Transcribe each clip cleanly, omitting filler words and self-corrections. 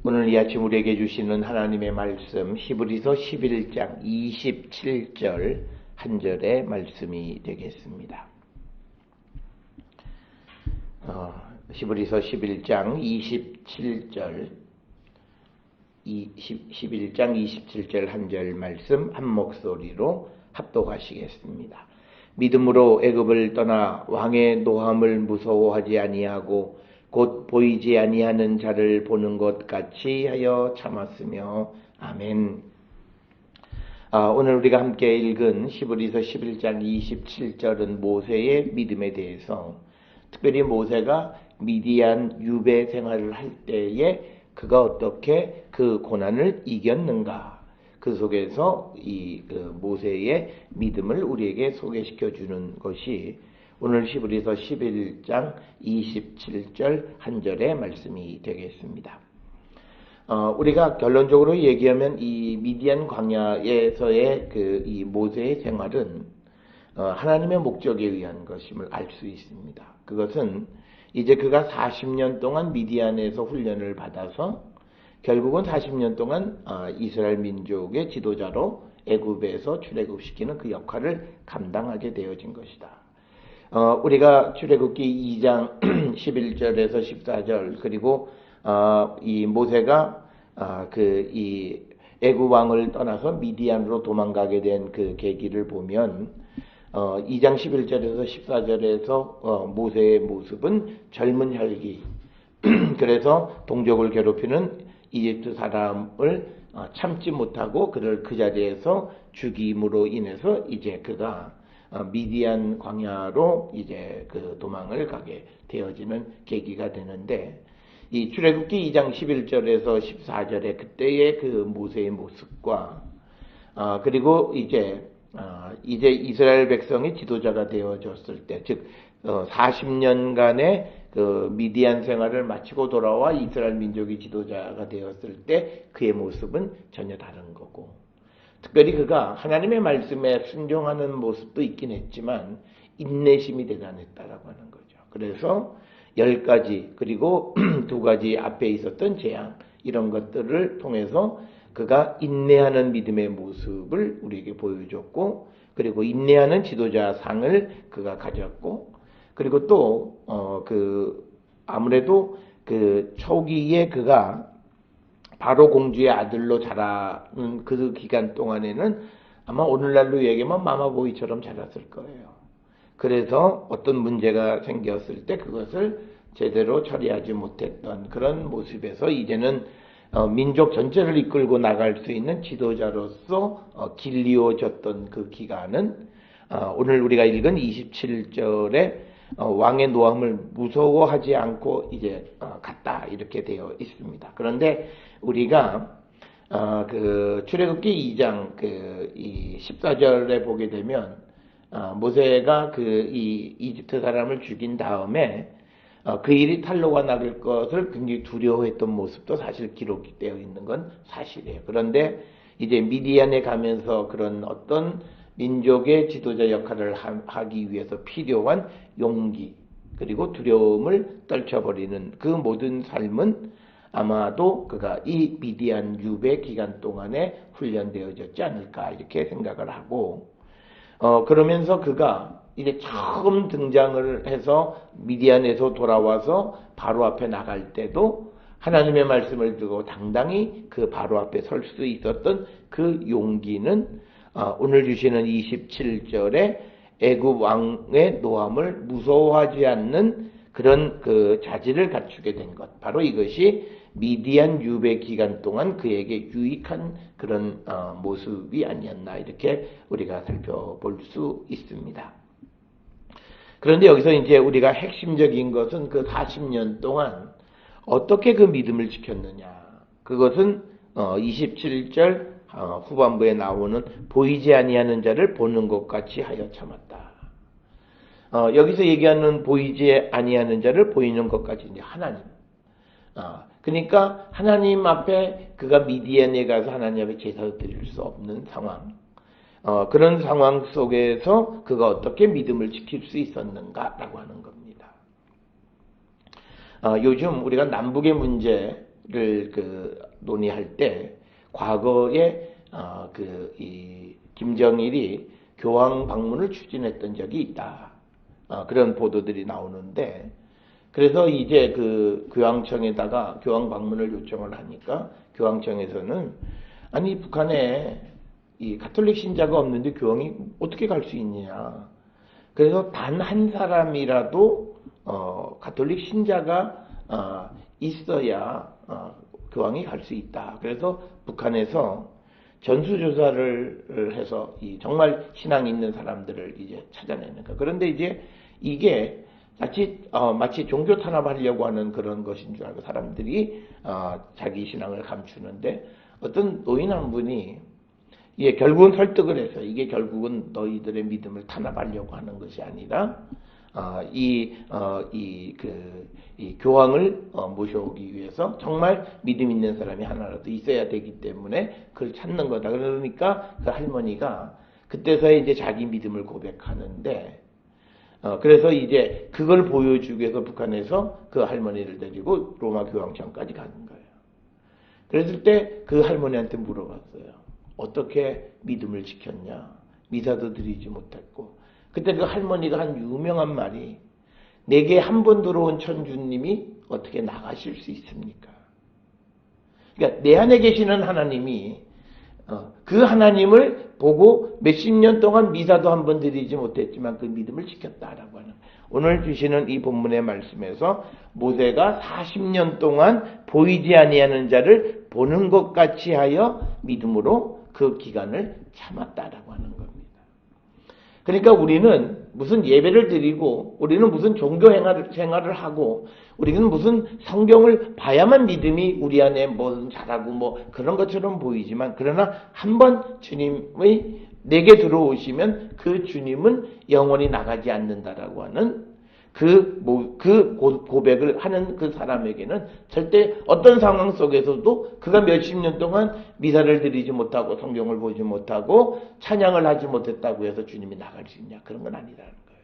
오늘 이 아침 우리에게 주시는 하나님의 말씀 히브리서 11장 27절 한 절의 말씀이 되겠습니다. 히브리서 11장 27절 11장 27절 한 절 말씀 한 목소리로 합독하시겠습니다. 믿음으로 애굽을 떠나 왕의 노함을 무서워하지 아니하고 곧 보이지 아니하는 자를 보는 것 같이 하여 참았으며 아멘. 오늘 우리가 함께 읽은 히브리서 11장 27절은 모세의 믿음에 대해서, 특별히 모세가 미디안 유배 생활을 할 때에 그가 어떻게 그 고난을 이겼는가, 그 속에서 모세의 믿음을 우리에게 소개시켜 주는 것이 오늘 히브리서 11장 27절 한 절의 말씀이 되겠습니다. 우리가 결론적으로 얘기하면 이 미디안 광야에서의 이 모세의 생활은 하나님의 목적에 의한 것임을 알 수 있습니다. 그것은 이제 그가 40년 동안 미디안에서 훈련을 받아서 결국은 40년 동안 이스라엘 민족의 지도자로 애굽에서 출애굽시키는 그 역할을 감당하게 되어진 것이다. 우리가 출애굽기 2장 11절에서 14절 그리고 이 모세가 이 애굽 왕을 떠나서 미디안으로 도망가게 된 그 계기를 보면 2장 11절에서 14절에서 모세의 모습은 젊은 혈기 그래서 동족을 괴롭히는 이집트 사람을 참지 못하고 그를 그 자리에서 죽임으로 인해서 이제 그가 미디안 광야로 이제 그 도망을 가게 되어지는 계기가 되는데, 이 출애굽기 2장 11절에서 14절에 그때의 그 모세의 모습과 그리고 이제 이스라엘 백성이 지도자가 되어졌을 때, 즉 40년간의 그 미디안 생활을 마치고 돌아와 이스라엘 민족이 지도자가 되었을 때 그의 모습은 전혀 다른 거고, 특별히 그가 하나님의 말씀에 순종하는 모습도 있긴 했지만 인내심이 대단했다라고 하는 거죠. 그래서 10가지 그리고 2가지 앞에 있었던 재앙, 이런 것들을 통해서 그가 인내하는 믿음의 모습을 우리에게 보여줬고, 그리고 인내하는 지도자 상을 그가 가졌고, 그리고 또 아무래도 그 초기에 그가 바로 공주의 아들로 자라는 그 기간 동안에는 아마 오늘날로 얘기하면 마마보이처럼 자랐을 거예요. 그래서 어떤 문제가 생겼을 때 그것을 제대로 처리하지 못했던 그런 모습에서 이제는 민족 전체를 이끌고 나갈 수 있는 지도자로서 길리워졌던 그 기간은 오늘 우리가 읽은 27절에 왕의 노함을 무서워하지 않고 이제 갔다, 이렇게 되어 있습니다. 그런데 우리가 출애굽기 2장 이 14절에 보게 되면 모세가 이 이집트 사람을 죽인 다음에 그 일이 탄로가 나길 것을 굉장히 두려워했던 모습도 사실 기록되어 있는 건 사실이에요. 그런데 이제 미디안에 가면서 그런 어떤 민족의 지도자 역할을 하기 위해서 필요한 용기 그리고 두려움을 떨쳐버리는 그 모든 삶은 아마도 그가 이 미디안 유배 기간 동안에 훈련되어졌지 않을까, 이렇게 생각을 하고, 그러면서 그가 이제 처음 등장을 해서 미디안에서 돌아와서 바로 앞에 나갈 때도 하나님의 말씀을 두고 당당히 그 바로 앞에 설 수 있었던 그 용기는 오늘 주시는 27절에 애굽 왕의 노함을 무서워하지 않는 그런 그 자질을 갖추게 된 것, 바로 이것이 미디안 유배 기간 동안 그에게 유익한 그런 모습이 아니었나, 이렇게 우리가 살펴볼 수 있습니다. 그런데 여기서 이제 우리가 핵심적인 것은 그 40년 동안 어떻게 그 믿음을 지켰느냐, 그것은 27절 후반부에 나오는 보이지 아니하는 자를 보는 것 같이 하여 참았다. 여기서 얘기하는 보이지 아니하는 자를 보이는 것까지 이제 하나님. 그러니까 하나님 앞에 그가 미디안에 가서 하나님 앞에 제사를 드릴 수 없는 상황. 그런 상황 속에서 그가 어떻게 믿음을 지킬 수 있었는가라고 하는 겁니다. 요즘 우리가 남북의 문제, 논의할 때 과거에 이 김정일이 교황 방문을 추진했던 적이 있다. 그런 보도들이 나오는데, 그래서 이제 그 교황청에다가 교황 방문을 요청을 하니까 교황청에서는 아니 북한에 이 가톨릭 신자가 없는데 교황이 어떻게 갈 수 있느냐. 그래서 단 한 사람이라도 가톨릭 신자가 있어야 교황이 갈 수 있다. 그래서 북한에서 전수조사를 해서 정말 신앙이 있는 사람들을 이제 찾아내는 거. 그런데 이제 이게 마치 종교 탄압하려고 하는 그런 것인 줄 알고 사람들이 자기 신앙을 감추는데, 어떤 노인 한 분이 이게 결국은 설득을 해서 이게 결국은 너희들의 믿음을 탄압하려고 하는 것이 아니라 이 교황을 모셔오기 위해서 정말 믿음 있는 사람이 하나라도 있어야 되기 때문에 그걸 찾는 거다. 그러니까 그 할머니가 그때서야 이제 자기 믿음을 고백하는데, 그래서 이제 그걸 보여주기 위해서 북한에서 그 할머니를 데리고 로마 교황청까지 가는 거예요. 그랬을 때 그 할머니한테 물어봤어요. 어떻게 믿음을 지켰냐? 미사도 드리지 못했고. 그때 그 할머니가 한 유명한 말이, 내게 한 번 들어온 천주님이 어떻게 나가실 수 있습니까? 그러니까 내 안에 계시는 하나님이 그 하나님을 보고 몇십 년 동안 미사도 한 번 드리지 못했지만 그 믿음을 지켰다라고 하는, 오늘 주시는 이 본문의 말씀에서 모세가 40년 동안 보이지 아니하는 자를 보는 것 같이 하여 믿음으로 그 기간을 참았다라고 하는 겁니다. 그러니까 우리는 무슨 예배를 드리고, 우리는 무슨 종교 생활을 하고, 우리는 무슨 성경을 봐야만 믿음이 우리 안에 뭐 잘하고 뭐 그런 것처럼 보이지만, 그러나 한번 주님의 내게 들어오시면 그 주님은 영원히 나가지 않는다라고 하는 그 고백을 하는 그 사람에게는 절대 어떤 상황 속에서도 그가 몇십 년 동안 미사를 드리지 못하고 성경을 보지 못하고 찬양을 하지 못했다고 해서 주님이 나갈 수 있냐, 그런 건 아니라는 거예요.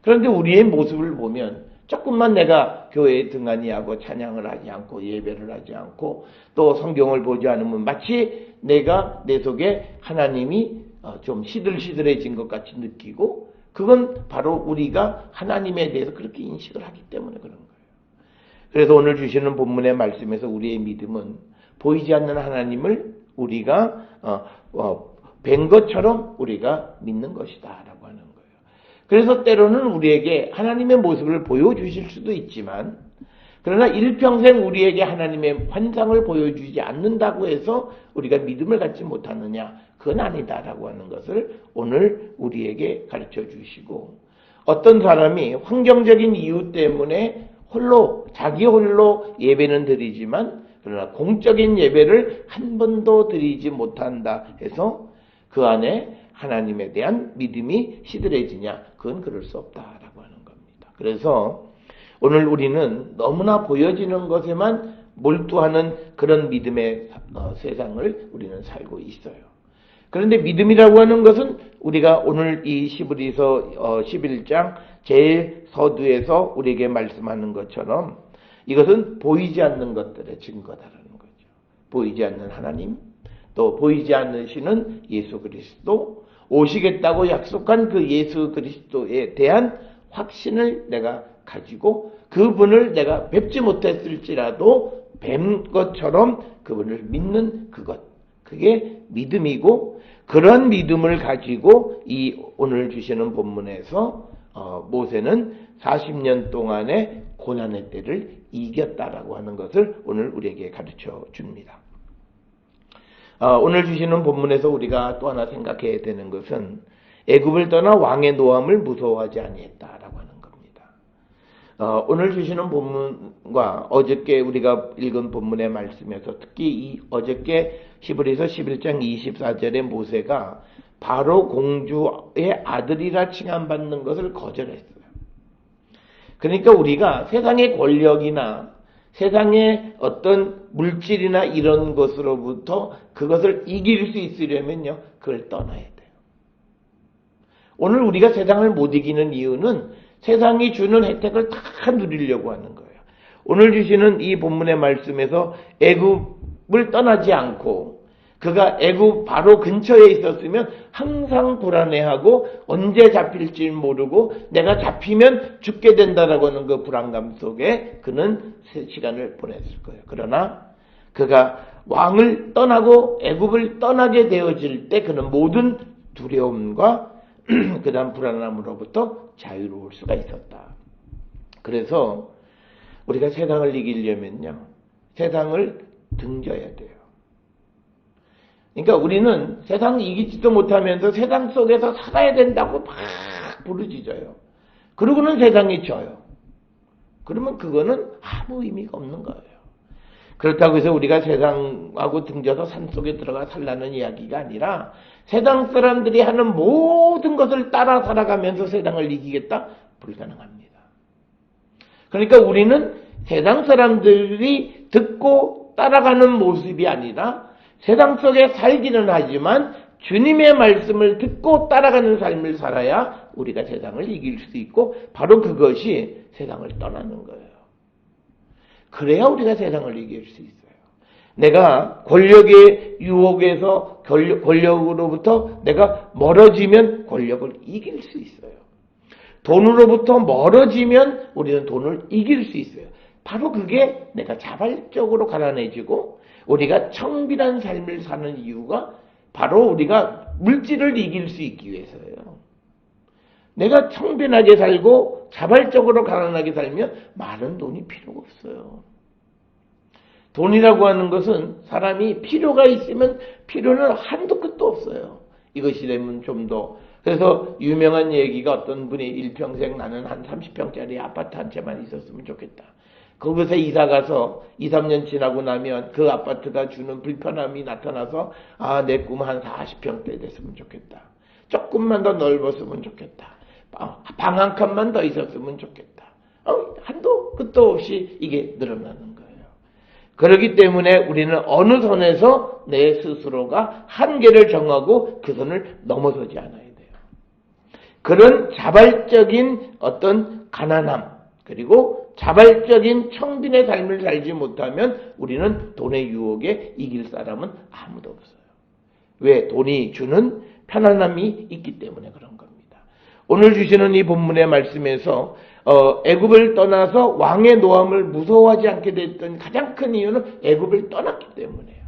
그런데 우리의 모습을 보면 조금만 내가 교회에 등한히 하고 찬양을 하지 않고 예배를 하지 않고 또 성경을 보지 않으면 마치 내가 내 속에 하나님이 좀 시들시들해진 것 같이 느끼고, 그건 바로 우리가 하나님에 대해서 그렇게 인식을 하기 때문에 그런 거예요. 그래서 오늘 주시는 본문의 말씀에서 우리의 믿음은 보이지 않는 하나님을 우리가 뵌 것처럼 우리가 믿는 것이다 라고 하는 거예요. 그래서 때로는 우리에게 하나님의 모습을 보여주실 수도 있지만, 그러나 일평생 우리에게 하나님의 환상을 보여주지 않는다고 해서 우리가 믿음을 갖지 못하느냐, 그건 아니다라고 하는 것을 오늘 우리에게 가르쳐 주시고, 어떤 사람이 환경적인 이유 때문에 자기 홀로 예배는 드리지만 그러나 공적인 예배를 한 번도 드리지 못한다 해서 그 안에 하나님에 대한 믿음이 시들해지냐, 그건 그럴 수 없다라고 하는 겁니다. 그래서 오늘 우리는 너무나 보여지는 것에만 몰두하는 그런 믿음의 세상을 우리는 살고 있어요. 그런데 믿음이라고 하는 것은 우리가 오늘 이 히브리서 11장 제일 서두에서 우리에게 말씀하는 것처럼 이것은 보이지 않는 것들의 증거다라는 거죠. 보이지 않는 하나님, 또 보이지 않으시는 예수 그리스도, 오시겠다고 약속한 그 예수 그리스도에 대한 확신을 내가 가지고 그분을 내가 뵙지 못했을지라도 뵌 것처럼 그분을 믿는 그것, 그게 믿음이고, 그런 믿음을 가지고 이 오늘 주시는 본문에서 모세는 40년 동안의 고난의 때를 이겼다라고 하는 것을 오늘 우리에게 가르쳐 줍니다. 오늘 주시는 본문에서 우리가 또 하나 생각해야 되는 것은 애굽을 떠나 왕의 노함을 무서워하지 아니했다라고 하는 겁니다. 오늘 주시는 본문과 어저께 우리가 읽은 본문의 말씀에서 특히 어저께 히브리서 11장 24절에 모세가 바로 공주의 아들이라 칭함받는 것을 거절했어요. 그러니까 우리가 세상의 권력이나 세상의 어떤 물질이나 이런 것으로부터 그것을 이길 수 있으려면요, 그걸 떠나야 돼요. 오늘 우리가 세상을 못 이기는 이유는 세상이 주는 혜택을 다 누리려고 하는 거예요. 오늘 주시는 이 본문의 말씀에서 애굽을 떠나지 않고 그가 애굽 바로 근처에 있었으면 항상 불안해하고 언제 잡힐지 모르고 내가 잡히면 죽게 된다라고 하는 그 불안감 속에 그는 시간을 보냈을 거예요. 그러나 그가 왕을 떠나고 애굽을 떠나게 되어질 때 그는 모든 두려움과 그 다음 불안함으로부터 자유로울 수가 있었다. 그래서 우리가 세상을 이기려면요, 세상을 등져야 돼요. 그러니까 우리는 세상 이기지도 못하면서 세상 속에서 살아야 된다고 막 부르짖어요. 그러고는 세상이 져요. 그러면 그거는 아무 의미가 없는 거예요. 그렇다고 해서 우리가 세상하고 등져서 산속에 들어가 살라는 이야기가 아니라 세상 사람들이 하는 모든 것을 따라 살아가면서 세상을 이기겠다? 불가능합니다. 그러니까 우리는 세상 사람들이 듣고 따라가는 모습이 아니라 세상 속에 살기는 하지만 주님의 말씀을 듣고 따라가는 삶을 살아야 우리가 세상을 이길 수 있고 바로 그것이 세상을 떠나는 거예요. 그래야 우리가 세상을 이길 수 있어요. 내가 권력의 유혹에서 권력으로부터 내가 멀어지면 권력을 이길 수 있어요. 돈으로부터 멀어지면 우리는 돈을 이길 수 있어요. 바로 그게 내가 자발적으로 가난해지고 우리가 청빈한 삶을 사는 이유가 바로 우리가 물질을 이길 수 있기 위해서예요. 내가 청빈하게 살고 자발적으로 가난하게 살면 많은 돈이 필요가 없어요. 돈이라고 하는 것은 사람이 필요가 있으면 필요는 한도 끝도 없어요. 이것이 되면 좀 더. 그래서 유명한 얘기가 어떤 분이 일평생 나는 한 30평짜리 아파트 한 채만 있었으면 좋겠다. 거기서 이사가서 2, 3년 지나고 나면 그 아파트가 주는 불편함이 나타나서 내 꿈 한 40평대 됐으면 좋겠다. 조금만 더 넓었으면 좋겠다. 방 한 칸만 더 있었으면 좋겠다. 한도 끝도 없이 이게 늘어나는 거예요. 그렇기 때문에 우리는 어느 선에서 내 스스로가 한계를 정하고 그 선을 넘어서지 않아야 돼요. 그런 자발적인 어떤 가난함 그리고 자발적인 청빈의 삶을 살지 못하면 우리는 돈의 유혹에 이길 사람은 아무도 없어요. 왜? 돈이 주는 편안함이 있기 때문에 그런 겁니다. 오늘 주시는 이 본문의 말씀에서 애굽을 떠나서 왕의 노함을 무서워하지 않게 됐던 가장 큰 이유는 애굽을 떠났기 때문이에요.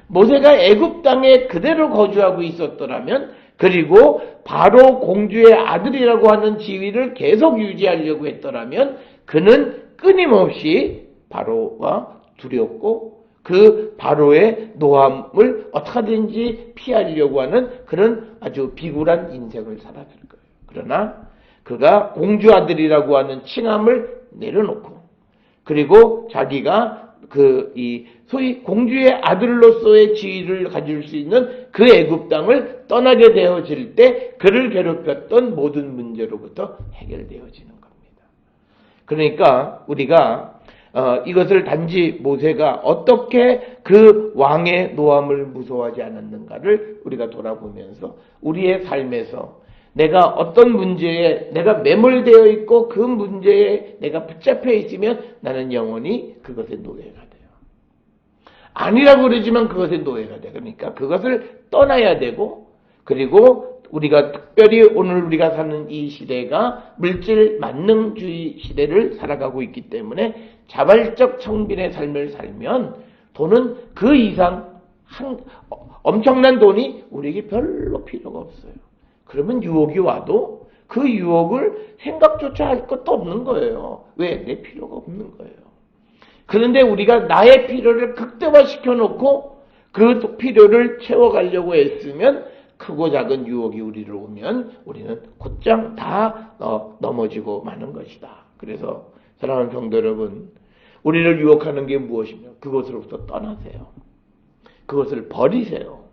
모세가 애굽 땅에 그대로 거주하고 있었더라면 그리고 바로 공주의 아들이라고 하는 지위를 계속 유지하려고 했더라면 그는 끊임없이 바로가 두렵고 그 바로의 노함을 어떻게든지 피하려고 하는 그런 아주 비굴한 인생을 살았을 거예요. 그러나 그가 공주 아들이라고 하는 칭함을 내려놓고 그리고 자기가 소위 공주의 아들로서의 지위를 가질 수 있는 그 애굽 땅을 떠나게 되어질 때 그를 괴롭혔던 모든 문제로부터 해결되어지는 겁니다. 그러니까 우리가 이것을 단지 모세가 어떻게 그 왕의 노함을 무서워하지 않았는가를 우리가 돌아보면서 우리의 삶에서 내가 어떤 문제에 내가 매몰되어 있고 그 문제에 내가 붙잡혀 있으면 나는 영원히 그것의 노예가 돼요. 아니라고 그러지만 그것의 노예가 돼요. 그러니까 그것을 떠나야 되고 그리고 우리가 특별히 오늘 우리가 사는 이 시대가 물질 만능주의 시대를 살아가고 있기 때문에 자발적 청빈의 삶을 살면 돈은 그 이상 엄청난 돈이 우리에게 별로 필요가 없어요. 그러면 유혹이 와도 그 유혹을 생각조차 할 것도 없는 거예요. 왜? 내 필요가 없는 거예요. 그런데 우리가 나의 필요를 극대화시켜 놓고 그 필요를 채워가려고 했으면 크고 작은 유혹이 우리를 오면 우리는 곧장 다 넘어지고 마는 것이다. 그래서 사랑하는 성도 여러분, 우리를 유혹하는 게 무엇이며 그것으로부터 떠나세요. 그것을 버리세요.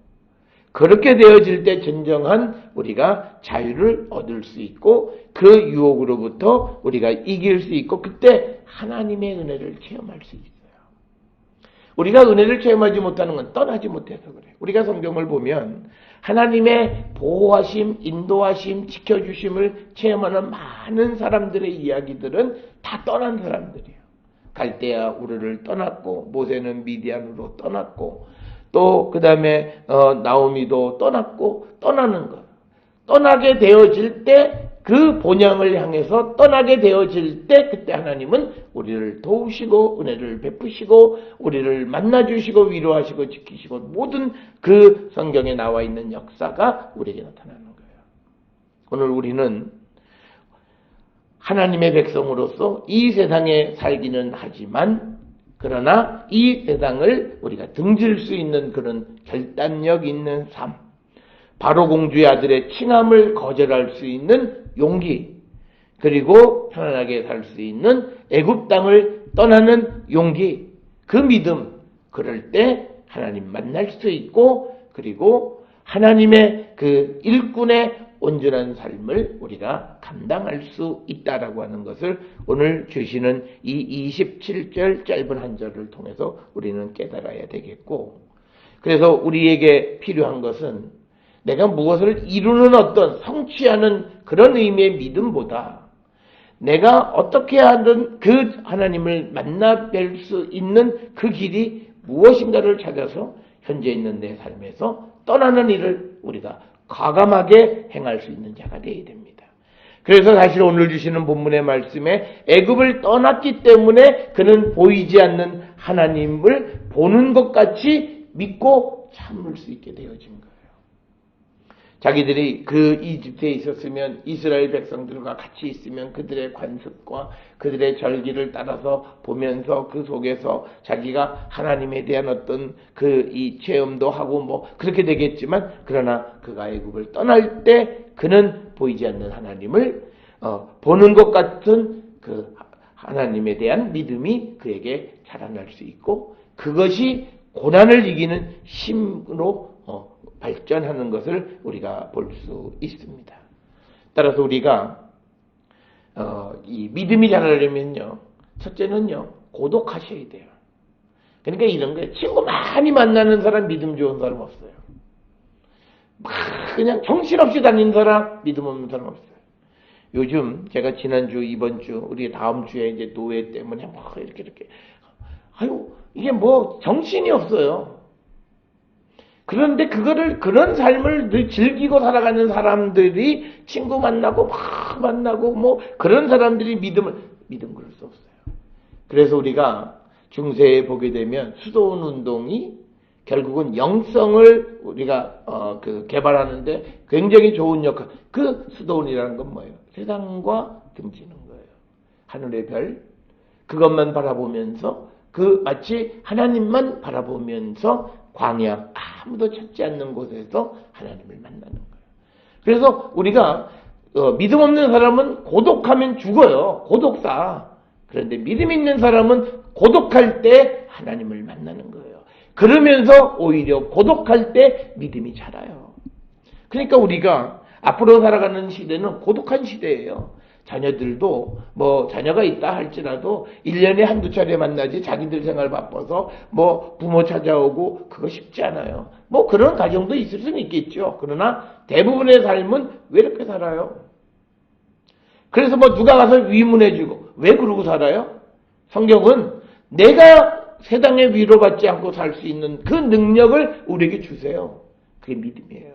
그렇게 되어질 때 진정한 우리가 자유를 얻을 수 있고 그 유혹으로부터 우리가 이길 수 있고 그때 하나님의 은혜를 체험할 수 있어요. 우리가 은혜를 체험하지 못하는 건 떠나지 못해서 그래요. 우리가 성경을 보면 하나님의 보호하심, 인도하심, 지켜주심을 체험하는 많은 사람들의 이야기들은 다 떠난 사람들이에요. 갈대아 우르를 떠났고, 모세는 미디안으로 떠났고, 또 그 다음에 나오미도 떠났고, 떠나는 것. 떠나게 되어질 때, 그 본향을 향해서 떠나게 되어질 때, 그때 하나님은 우리를 도우시고 은혜를 베푸시고 우리를 만나주시고 위로하시고 지키시고, 모든 그 성경에 나와 있는 역사가 우리에게 나타나는 거예요. 오늘 우리는 하나님의 백성으로서 이 세상에 살기는 하지만, 그러나 이 세상을 우리가 등질 수 있는 그런 결단력 있는 삶, 바로 공주의 아들의 칭함을 거절할 수 있는 용기, 그리고 편안하게 살 수 있는 애굽 땅을 떠나는 용기, 그 믿음, 그럴 때 하나님 만날 수 있고, 그리고 하나님의 그 일꾼의 온전한 삶을 우리가 감당할 수 있다라고 하는 것을 오늘 주시는 이 27절 짧은 한 절을 통해서 우리는 깨달아야 되겠고, 그래서 우리에게 필요한 것은 내가 무엇을 이루는 어떤 성취하는 그런 의미의 믿음보다, 내가 어떻게 하든 그 하나님을 만나 뵐 수 있는 그 길이 무엇인가를 찾아서 현재 있는 내 삶에서 떠나는 일을 우리가 과감하게 행할 수 있는 자가 되어야 됩니다. 그래서 사실 오늘 주시는 본문의 말씀에 애굽을 떠났기 때문에 그는 보이지 않는 하나님을 보는 것 같이 믿고 참을 수 있게 되어진 거예요. 자기들이 그 이집트에 있었으면, 이스라엘 백성들과 같이 있으면 그들의 관습과 그들의 절기를 따라서 보면서 그 속에서 자기가 하나님에 대한 어떤 그 이 체험도 하고 뭐 그렇게 되겠지만, 그러나 그가 애굽을 떠날 때 그는 보이지 않는 하나님을 보는 것 같은 그 하나님에 대한 믿음이 그에게 자라날 수 있고, 그것이 고난을 이기는 힘으로 발전하는 것을 우리가 볼 수 있습니다. 따라서 우리가 이 믿음이 자라려면요, 첫째는요, 고독하셔야 돼요. 그러니까 이런 거예요. 친구 많이 만나는 사람 믿음 좋은 사람 없어요. 막 그냥 정신없이 다니는 사람 믿음 없는 사람 없어요. 요즘 제가 지난주, 이번주, 우리 다음 주에 이제 노예 때문에 막 이렇게 아유, 이게 뭐 정신이 없어요. 그런데 그런 삶을 늘 즐기고 살아가는 사람들이 친구 만나고 막 만나고 뭐 그런 사람들이 믿음 그럴 수 없어요. 그래서 우리가 중세에 보게 되면 수도원 운동이 결국은 영성을 우리가 개발하는데 굉장히 좋은 역할. 그 수도원이라는 건 뭐예요? 세상과 등지는 거예요. 하늘의 별, 그것만 바라보면서, 마치 하나님만 바라보면서 광야, 아무도 찾지 않는 곳에서 하나님을 만나는 거예요. 그래서 우리가 믿음 없는 사람은 고독하면 죽어요. 고독사. 그런데 믿음 있는 사람은 고독할 때 하나님을 만나는 거예요. 그러면서 오히려 고독할 때 믿음이 자라요. 그러니까 우리가 앞으로 살아가는 시대는 고독한 시대예요. 자녀들도 뭐 자녀가 있다 할지라도 1년에 한두 차례 만나지, 자기들 생활 바빠서 뭐 부모 찾아오고 그거 쉽지 않아요. 뭐 그런 가정도 있을 수는 있겠죠. 그러나 대부분의 삶은 왜 이렇게 살아요? 그래서 뭐 누가 가서 위문해주고 왜 그러고 살아요? 성경은 내가 세상에 위로받지 않고 살 수 있는 그 능력을 우리에게 주세요. 그게 믿음이에요.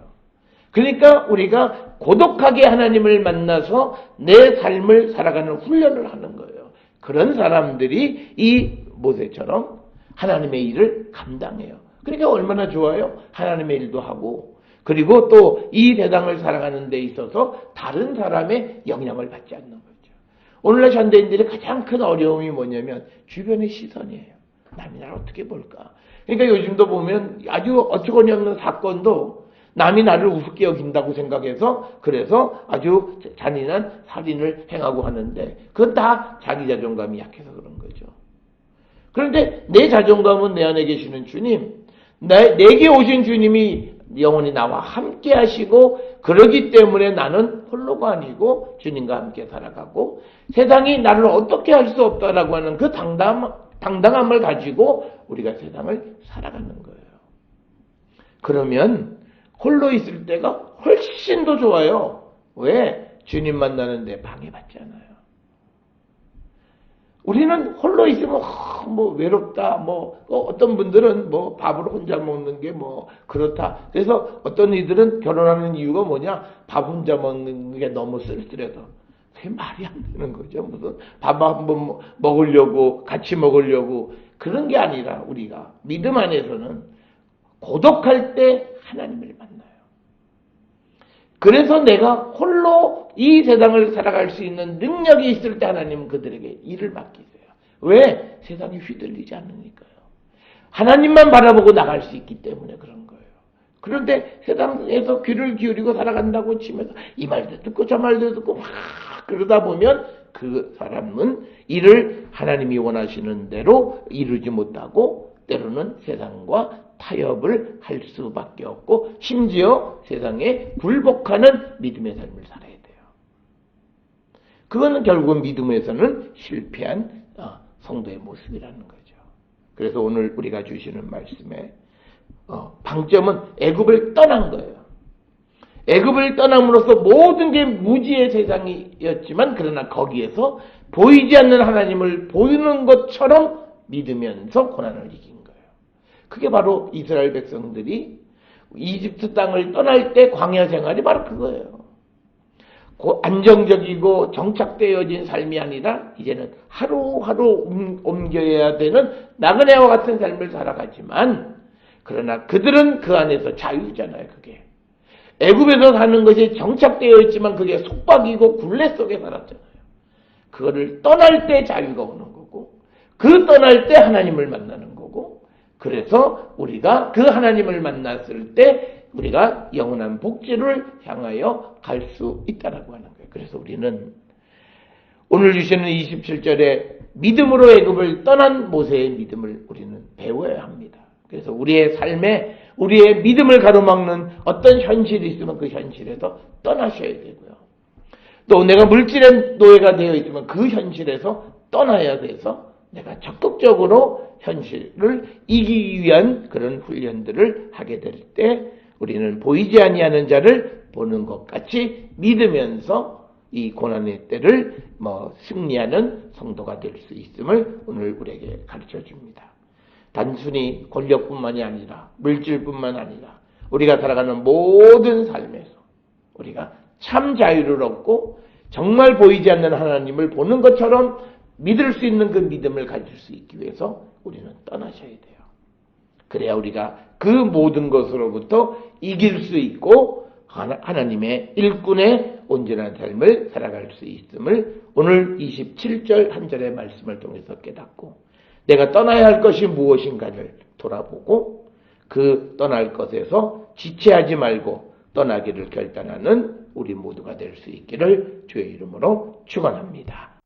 그러니까 우리가 고독하게 하나님을 만나서 내 삶을 살아가는 훈련을 하는 거예요. 그런 사람들이 이 모세처럼 하나님의 일을 감당해요. 그러니까 얼마나 좋아요? 하나님의 일도 하고, 그리고 또 이 세상을 살아가는 데 있어서 다른 사람의 영향을 받지 않는 거죠. 오늘날 현대인들의 가장 큰 어려움이 뭐냐면 주변의 시선이에요. 남이 나를 어떻게 볼까? 그러니까 요즘도 보면 아주 어처구니 없는 사건도 남이 나를 우습게 여긴다고 생각해서, 그래서 아주 잔인한 살인을 행하고 하는데, 그건 다 자기 자존감이 약해서 그런 거죠. 그런데 내 자존감은 내 안에 계시는 주님, 내게 오신 주님이 영원히 나와 함께 하시고, 그러기 때문에 나는 홀로가 아니고 주님과 함께 살아가고, 세상이 나를 어떻게 할 수 없다라고 하는 그 당당함을 가지고 우리가 세상을 살아가는 거예요. 그러면 홀로 있을 때가 훨씬 더 좋아요. 왜? 주님 만나는데 방해받지 않아요. 우리는 홀로 있으면 뭐 외롭다, 뭐 어떤 분들은 뭐 밥을 혼자 먹는 게 뭐 그렇다. 그래서 어떤 이들은 결혼하는 이유가 뭐냐? 밥 혼자 먹는 게 너무 쓸쓸해서. 그게 말이 안 되는 거죠. 무슨 밥 한번 먹으려고 같이 먹으려고 그런 게 아니라 우리가 믿음 안에서는 고독할 때 하나님을 만나요. 그래서 내가 홀로 이 세상을 살아갈 수 있는 능력이 있을 때 하나님은 그들에게 일을 맡기세요. 왜? 세상이 휘둘리지 않으니까요. 하나님만 바라보고 나갈 수 있기 때문에 그런 거예요. 그런데 세상에서 귀를 기울이고 살아간다고 치면서 이 말도 듣고 저 말도 듣고 막 그러다 보면 그 사람은 일을 하나님이 원하시는 대로 이루지 못하고 때로는 세상과 타협을 할 수밖에 없고 심지어 세상에 굴복하는 믿음의 삶을 살아야 돼요. 그거는 결국은 믿음에서는 실패한 성도의 모습이라는 거죠. 그래서 오늘 우리가 주시는 말씀에 방점은 애굽을 떠난 거예요. 애굽을 떠남으로써 모든 게 무지의 세상이었지만 그러나 거기에서 보이지 않는 하나님을 보이는 것처럼 믿으면서 고난을 이긴 거예요. 그게 바로 이스라엘 백성들이 이집트 땅을 떠날 때 광야 생활이 바로 그거예요. 안정적이고 정착되어진 삶이 아니라 이제는 하루하루 옮겨야 되는 나그네와 같은 삶을 살아가지만 그러나 그들은 그 안에서 자유잖아요. 그게 애굽에서 사는 것이 정착되어 있지만 그게 속박이고 굴레 속에 살았잖아요. 그거를 떠날 때 자유가 오는 거고 그 떠날 때 하나님을 만나는 거고 그래서 우리가 그 하나님을 만났을 때 우리가 영원한 복지를 향하여 갈 수 있다라고 하는 거예요. 그래서 우리는 오늘 주시는 27절에 믿음으로 애굽을 떠난 모세의 믿음을 우리는 배워야 합니다. 그래서 우리의 삶에 우리의 믿음을 가로막는 어떤 현실이 있으면 그 현실에서 떠나셔야 되고요. 또 내가 물질의 노예가 되어 있으면 그 현실에서 떠나야 돼서 내가 적극적으로 현실을 이기기 위한 그런 훈련들을 하게 될 때 우리는 보이지 아니하는 자를 보는 것 같이 믿으면서 이 고난의 때를 승리하는 성도가 될 수 있음을 오늘 우리에게 가르쳐 줍니다. 단순히 권력뿐만이 아니라 물질뿐만 아니라 우리가 살아가는 모든 삶에서 우리가 참 자유를 얻고 정말 보이지 않는 하나님을 보는 것처럼 믿을 수 있는 그 믿음을 가질 수 있기 위해서 우리는 떠나셔야 돼요. 그래야 우리가 그 모든 것으로부터 이길 수 있고 하나님의 일꾼의 온전한 삶을 살아갈 수 있음을 오늘 27절 한 절의 말씀을 통해서 깨닫고 내가 떠나야 할 것이 무엇인가를 돌아보고 그 떠날 것에서 지체하지 말고 떠나기를 결단하는 우리 모두가 될 수 있기를 주의 이름으로 축원합니다.